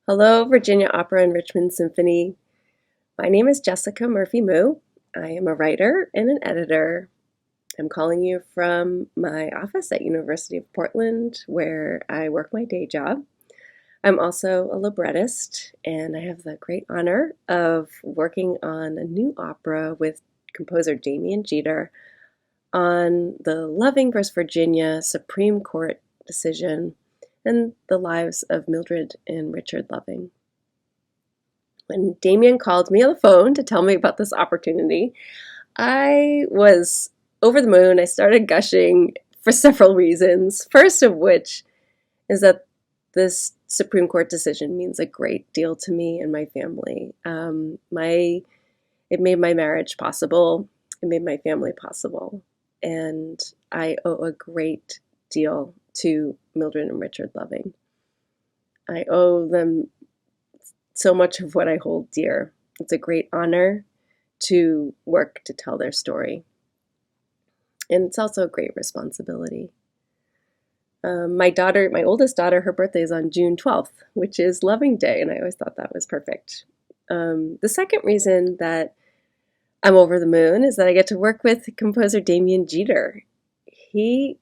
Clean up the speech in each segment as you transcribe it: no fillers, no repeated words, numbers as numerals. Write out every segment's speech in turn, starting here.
Hello, Virginia Opera and Richmond Symphony. My name is Jessica Murphy Moo. I am a writer and an editor. I'm calling you from my office at University of Portland, where I work my day job. I'm also a librettist, and I have the great honor of working on a new opera with composer Damien Geter on the Loving versus Virginia Supreme Court decision and the lives of Mildred and Richard Loving. When Damien called me on the phone to tell me about this opportunity, I was over the moon. I started gushing for several reasons. First of which is that this Supreme Court decision means a great deal to me and my family. It made my marriage possible. It made my family possible. And I owe a great deal to Mildred and Richard Loving. I owe them so much of what I hold dear. It's a great honor to work to tell their story. And it's also a great responsibility. My oldest daughter, her birthday is on June 12th, which is Loving Day, and I always thought that was perfect. The second reason that I'm over the moon is that I get to work with composer Damien Geter. We've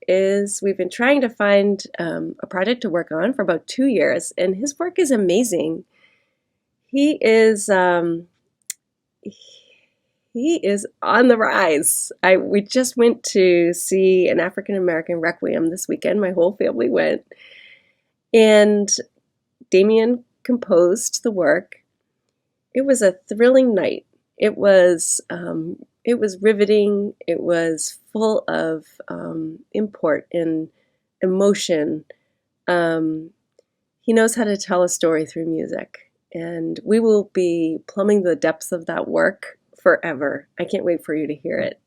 been trying to find a project to work on for about 2 years, and his work is amazing. He is on the rise. We just went to see an African American requiem this weekend. My whole family went, and Damien composed the work. It was a thrilling night. It was riveting. It was full of import and emotion. He knows how to tell a story through music, and we will be plumbing the depths of that work forever. I can't wait for you to hear it.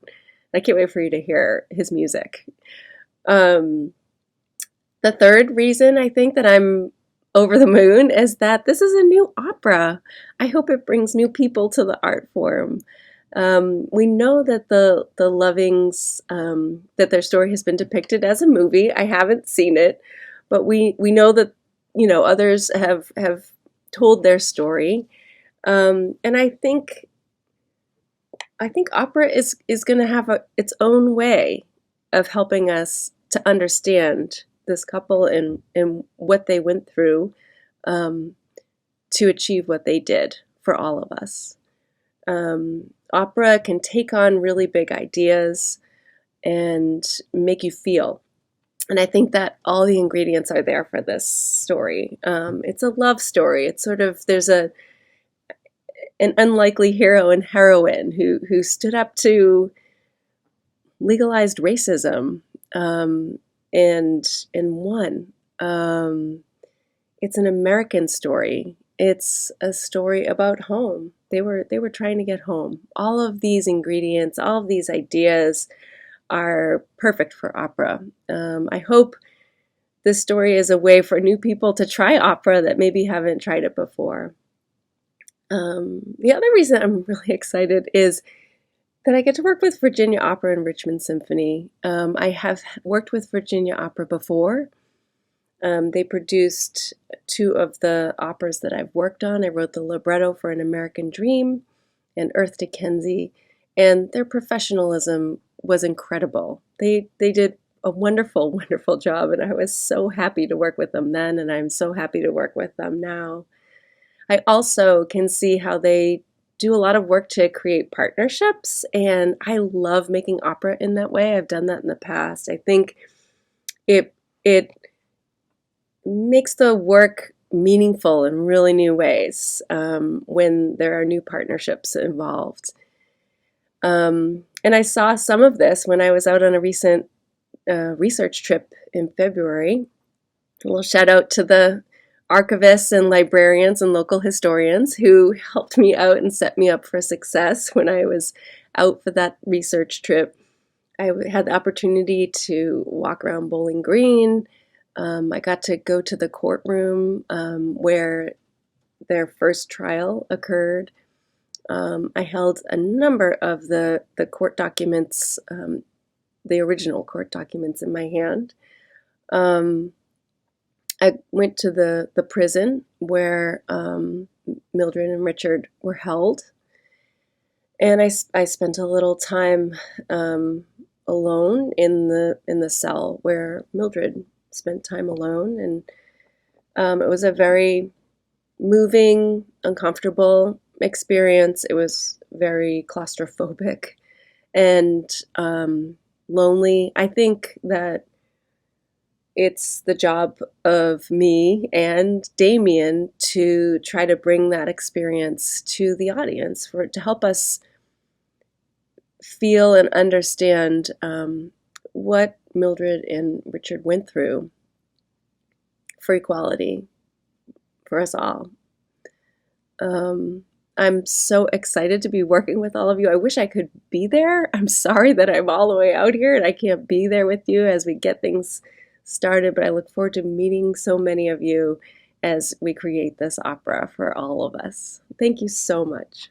I can't wait for you to hear his music. The third reason I think that I'm over the moon is that this is a new opera. I hope it brings new people to the art form. We know that the Lovings, that their story has been depicted as a movie. I haven't seen it, but we know that others have told their story, and I think opera is going to have its own way of helping us to understand this couple and what they went through to achieve what they did for all of us. Opera can take on really big ideas and make you feel. And I think that all the ingredients are there for this story. It's a love story. It's sort of, there's an unlikely hero and heroine who stood up to legalized racism and won. It's an American story. It's a story about home. They were trying to get home. All of these ingredients, all of these ideas are perfect for opera. I hope this story is a way for new people to try opera that maybe haven't tried it before. The other reason I'm really excited is that I get to work with Virginia Opera and Richmond Symphony. I have worked with Virginia Opera before. They produced 2 of the operas that I've worked on. I wrote the libretto for An American Dream and Earth to Kenzie, and their professionalism was incredible. They did a wonderful, wonderful job, and I was so happy to work with them then, and I'm so happy to work with them now. I also can see how they do a lot of work to create partnerships, and I love making opera in that way. I've done that in the past. I think it makes the work meaningful in really new ways when there are new partnerships involved. And I saw some of this when I was out on a recent research trip in February. A little shout out to the archivists and librarians and local historians who helped me out and set me up for success when I was out for that research trip. I had the opportunity to walk around Bowling Green. I got to go to the courtroom where their first trial occurred. I held a number of the court documents, the original court documents in my hand. I went to the prison where Mildred and Richard were held. And I spent a little time alone in the cell where Mildred spent time alone, and it was a very moving, uncomfortable experience. It was very claustrophobic and lonely. I think that it's the job of me and Damien to try to bring that experience to the audience to help us feel and understand what Mildred and Richard went through for equality for us all. I'm so excited to be working with all of you. I wish I could be there. I'm sorry that I'm all the way out here and I can't be there with you as we get things started, but I look forward to meeting so many of you as we create this opera for all of us. Thank you so much.